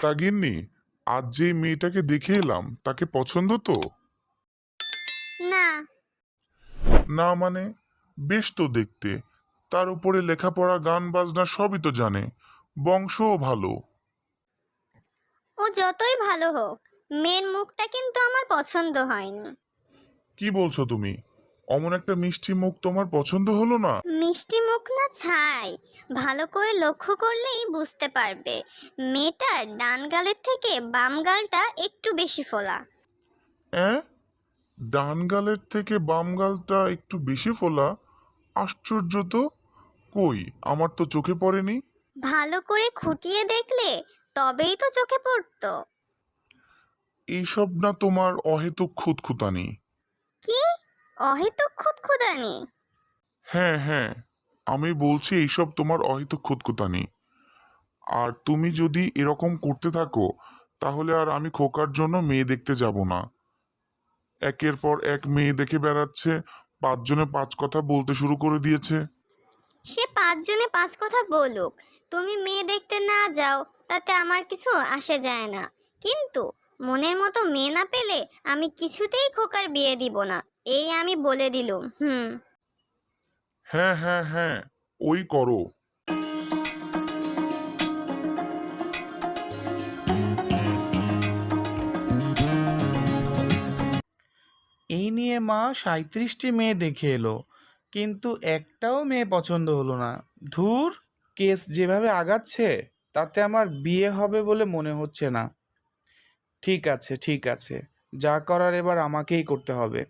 তা গিন্নি, আজ যে মেয়েটাকে দেখে এলাম তাকে পছন্দ তো? না। না মানে? বেশ তো দেখতে। তার উপরে লেখাপড়া গান বাজনা সবই তো জানে, বংশও ভালো। ও যতই ভালো হোক, মেয়ের মুখটা কিন্তু আমার পছন্দ হয়নি। কি বলছো তুমি? অমন একটা মিষ্টি মুখ তোমার পছন্দ হলো না? মিষ্টি মুখ না ছাই, ভালো করে লক্ষ্য করলেই বুঝতে পারবে মেয়েটার ডান গালের থেকে বাম গালটা একটু বেশি ফোলা। অ্যাঁ? ডান গালের থেকে বাম গালটা একটু বেশি ফোলা? আশ্চর্য তো। কই, আমার তো চোখে পড়েনি। ভালো করে খুঁটিয়ে দেখলে তবেই তো চোখে পড়তো। এইসব না তোমার অহেতুক খুঁতখুঁতানি। কি অহেতুক খুঁতখুঁতানি? হ্যাঁ হ্যাঁ, আমি বলছি এইসব তোমার অহেতুক খুঁতখুঁতানি। আর তুমি যদি এরকম করতে থাকো, তাহলে আর আমি খোকার জন্য মেয়ে দেখতে যাব না। একের পর এক মেয়ে দেখে বেড়াচ্ছে, পাঁচজনে পাঁচ কথা বলতে শুরু করে দিয়েছে। সে পাঁচজনে পাঁচ কথা বলুক, তুমি মেয়ে দেখতে না যাও তাতে আমার কিছু আসে যায় না। কিন্তু মনের মতো মেয়ে না পেলে আমি কিছুতেই খোকার বিয়ে দিব না, এই আমি বলে দিলুম। হ্যাঁ হ্যাঁ হ্যাঁ, ওই করো। এই নিয়ে মা ৩৭টি মেয়ে দেখে এলো, কিন্তু একটাও মেয়ে পছন্দ হলো না। ধুর, কেস যেভাবে আগাচ্ছে তাতে আমার বিয়ে হবে বলে মনে হচ্ছে না। ঠিক আছে ঠিক আছে, যা করার এবার আমাকেই করতে হবে।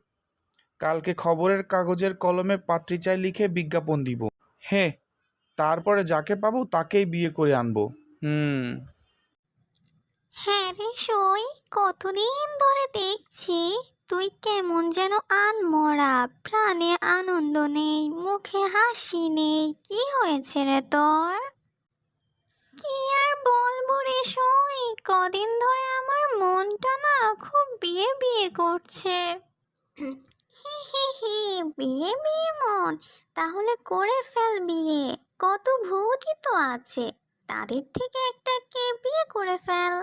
কালকে খবরের কাগজের কলমে পাত্রী চাই লিখে বিজ্ঞাপন দিব। হ্যাঁ, তারপরে যাকে পাবো তাকেই বিয়ে করে আনবো। হ্যাঁ রে সই, কতদিন ধরে দেখছি তুই কেমন যেন আনমরা, প্রাণে আনন্দ নেই, মুখে হাসি নেই, কি হয়েছে রে তোর? কি আর বলবো রে সই, কদিন ধরে আমার মনটা না খুব বিয়ে বিয়ে করছে। হি হি হি, বিয়ে বিয়ে মন, তাহলে করে ফেল বিয়ে। কত ভূতই তো আছে, তাদের থেকে একটাকে বিয়ে করে ফেল।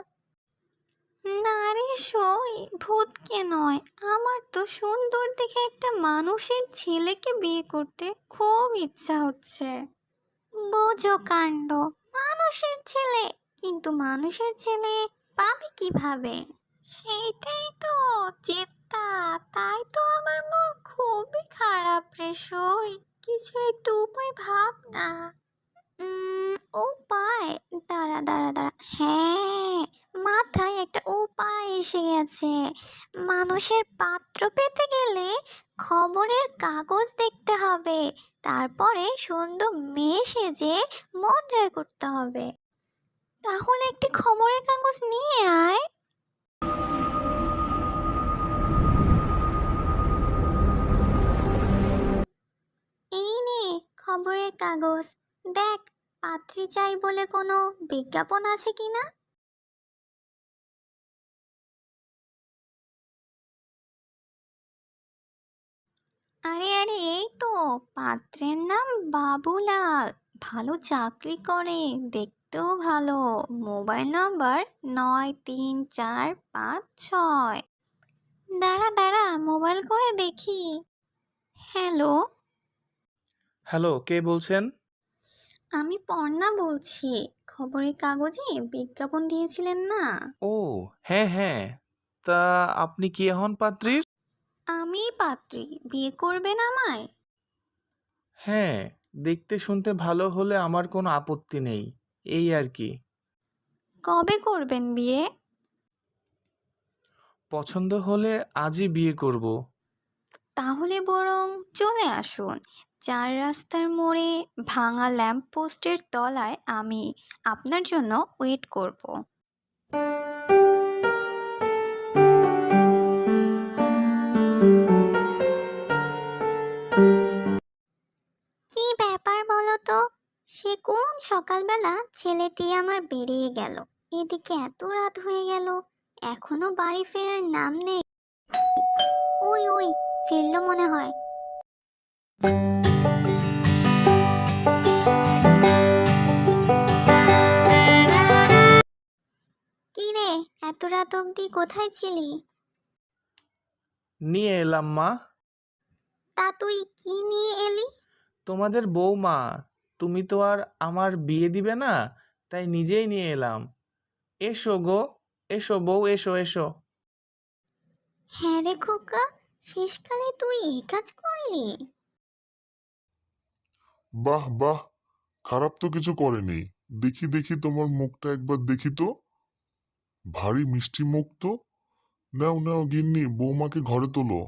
না রে সই, ভূতকে নয়, আমার তো সুন্দর দেখে একটা মানুষের ছেলেকে বিয়ে করতে খুব ইচ্ছা হচ্ছে। বোঝো কাণ্ড, মানুষের ছেলে, কিন্তু মানুষের ছেলে পাবে কিভাবে? সেইটাই তো চেতা, তাই তো আমার মন খুবই খারাপ রে সই। কিছু একটু উপায় ভাব না। উপায়? দাঁড়া দাঁড়া দাঁড়া, হ্যাঁ, মাথায় একটা উপায় এসে গেছে। মানুষের পাত্র পেতে গেলে খবরের কাগজ দেখতে হবে, তারপরে সুন্দর মেয়ে সেজে মন জয় করতে হবে। তাহলে একটি খবরের কাগজ নিয়ে আয়। এই নে খবরের কাগজ, দেখ পাত্রী চাই বলে কোনো বিজ্ঞাপন আছে কিনা। আরে আরে, এই তো, পাত্রের নাম বাবুলাল, ভালো চাকরি করে, দেখতেও ভালো, মোবাইল নাম্বার 934556। দাঁড়া দাঁড়া, মোবাইল করে দেখি। হ্যালো, হ্যালো, কে বলছেন? আমি পর্ণা বলছি, খবরের কাগজে বিজ্ঞাপন দিয়েছিলেন না? ও হ্যাঁ হ্যাঁ, তা আপনি কে হন পাত্রীর? আমি পাত্রী, বিয়ে করবেন আমায়? হ্যাঁ, দেখতে শুনতে ভালো হলে আমার কোনো আপত্তি নেই, এই আর কি। কবে করবেন বিয়ে? পছন্দ হলে আজই বিয়ে করব। তাহলে বরং চলে আসুন, চার রাস্তার মোড়ে ভাঙা ল্যাম্প পোস্টের তলায় আমি আপনার জন্য ওয়েট করব। কি ব্যাপার বলো তো, সে কোন সকালবেলা ছেলেটি আমার বেরিয়ে গেল, এদিকে এত রাত হয়ে গেল, এখনো বাড়ি ফেরার নাম নেই। ওই ওই, ফিরলো মনে হয়। এত রাত অবধি কোথায় ছিলি? নিয়ে এলাম মা। তা তুই কি নিয়ে এলি? তোমাদের বৌমা, তুমি তো আর আমার বিয়ে দিবে না, তাই নিজেই নিয়ে এলাম। এসো গো, এসো বউ, এসো এসো। হ্যাঁ রে খোকা, শেষকালে তুই এই কাজ করলি? বাহ বাহ, খারাপ তো কিছু করেনি। দেখি দেখি তোমার মুখটা একবার দেখি তো। ভারী মিষ্টি মুখ তো। নাও নাও গিন্নি, বৌমাকে ঘরে তোলো।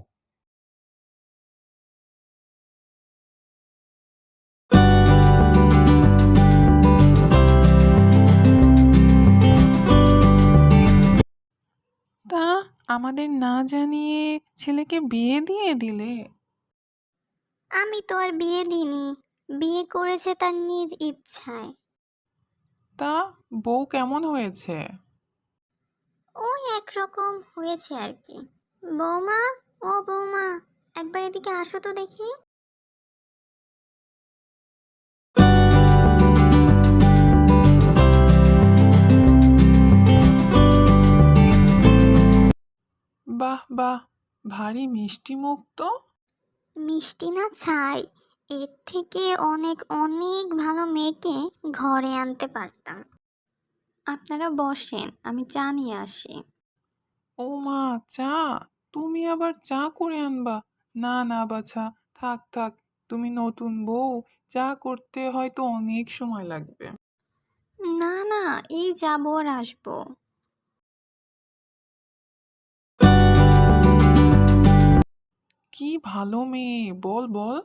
তা আমাদের না জানিয়ে ছেলেকে বিয়ে দিয়ে দিলে? আমি তো আর বিয়ে দিইনি, বিয়ে করেছে তার নিজ ইচ্ছায়। তা বউ কেমন হয়েছে? ওই একরকম হয়েছে আর কি। বৌমা, ও বৌমা, একবার এদিকে আসো তো দেখি। বাহ বাহ, ভারী মিষ্টি মুখ তো। মিষ্টি না ছাই, এর থেকে অনেক অনেক ভালো মেয়েকে ঘরে আনতে পারতাম। আপনারা বসেন, আমি চা নিয়ে আসি। ও মা, চা? তুমি আবার চা করে আনবা? না না বাছা, থাক থাক, তুমি নতুন বউ, চা করতে হয়তো অনেক সময় লাগবে। না না, এই যাবো আর আসবো। কি ভালো মেয়ে, বল বল।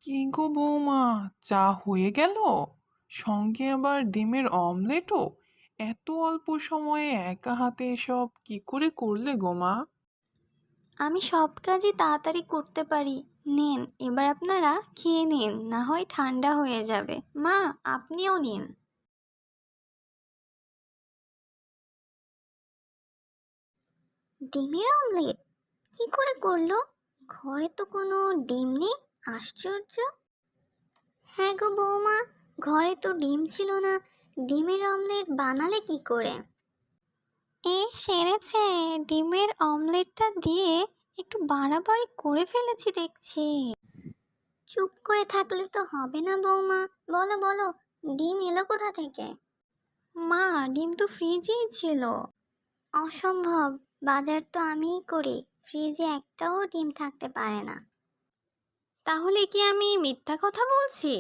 কি গো বৌমা, চা হয়ে গেল? সঙ্গে আবার ডিমের অমলেটও? এত অল্প সময়ে একা হাতে এসব কি করে করলে গো মা? আমি সব কাজই তাড়াতাড়ি করতে পারি। নিন, এবার আপনারা খেয়ে নিন, না হয় ঠান্ডা হয়ে যাবে। মা, আপনিও নিন। ডিমের অমলেট কি করে করলো? ঘরে তো কোনো ডিম নেই, আশ্চর্য। হ্যাঁ গো বৌমা, ঘরে তো ডিম ছিল না, ডিমের অমলেট বানালে কি করে? সেরেছে, ডিমের অমলেটটা দিয়ে একটু বাড়াবাড়ি করে ফেলেছি দেখছি। চুপ করে থাকলে তো হবে না বৌমা, বলো বলো, ডিম এলো কোথা থেকে? মা, ডিম তো ফ্রিজেই ছিল। অসম্ভব, বাজার তো আমিই করি, ফ্রিজে একটাও ডিম থাকতে পারে না। তাহলে কি আমি মিথ্যা কথা বলছি?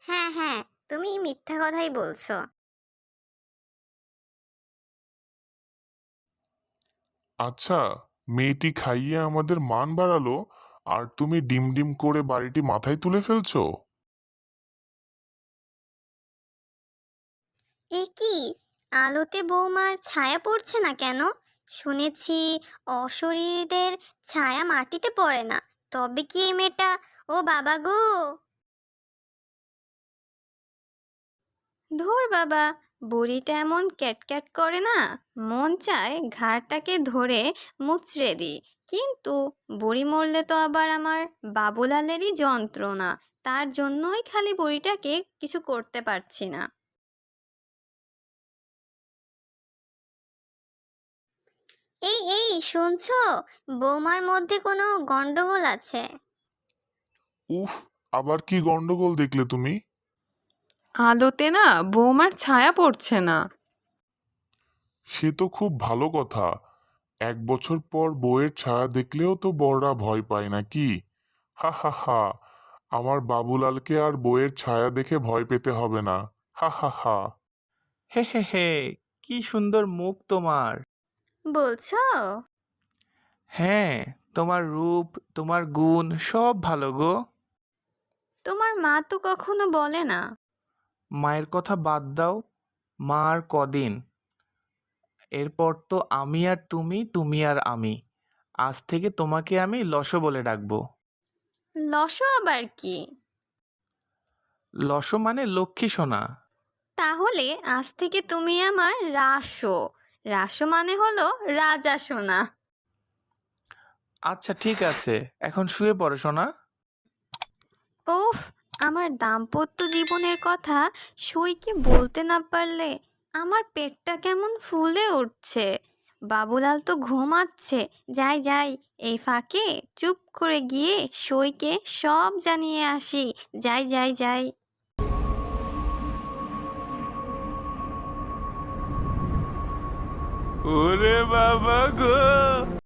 হ্যাঁ হ্যাঁ, তুমি মিথ্যা কথাই বলছো। আচ্ছা, মেয়েটি খাইয়ে আমাদের মান বাড়ালো, আর তুমি ডিম ডিম করে বাড়িটি মাথায় তুলে ফেলছো? এ কি, আলোতে বৌমার ছায়া পড়ছে না কেন? শুনেছি অশরীরীদের ছায়া মাটিতে পড়ে না। তবে কি এই মেয়েটা, ও বাবা গো! ধুর বাবা, বুড়িটা এমন ক্যাটক্যাট করে না, মন চায় ঘাড়টাকে ধরে মুচড়ে দিই। কিন্তু বুড়ি মরলে তো আবার আমার বাবুলালেরই যন্ত্রণা, তার জন্যই খালি বুড়িটাকে কিছু করতে পারছি না। এই এই শুনছো, বৌমার মধ্যে কোনো গন্ডগোল আছে। উফ, আবার কি গন্ডগোল দেখলে তুমি? আলোতে না বৌমার ছায়া পড়ছে না। সে তো খুব ভালো কথা। 1 বছর পর বউয়ের ছায়া দেখলেও তো বড়রা ভয় পায় নাকি? হা হা হা, আমার বাবুলালকে আর বউয়ের ছায়া দেখে ভয় পেতে হবে না। হা হা হা। হে হে হে, কি সুন্দর মুখ তোমার। বলছো? হ্যাঁ, তোমার রূপ, তোমার গুণ সব ভালো গো। তোমার মা তো কখনো বলে না। মায়ের কথা বাদ দাও, মা আর কদিন। এরপর তো আমি আর তুমি, তুমি আর আমি। আজ থেকে তোমাকে আমি লস বলে ডাকবো। লসো আবার কি? লস মানে লক্ষ্মী সোনা। তাহলে আজ থেকে তুমি আমার রাসো। রাসো মানে হলো রাজা সোনা। আচ্ছা ঠিক আছে, এখন শুয়ে পড়ো সোনা। উফ, আমার দাম্পত্য জীবনের কথা সইকে বলতে না পারলে আমার পেটটা কেমন ফুলে উঠছে। বাবুলাল তো ঘুমাচ্ছে। যাই যাই, এই ফাঁকে চুপ করে গিয়ে সইকে সব জানিয়ে আসি। যাই যাই যাই। ওরে বাবা গো,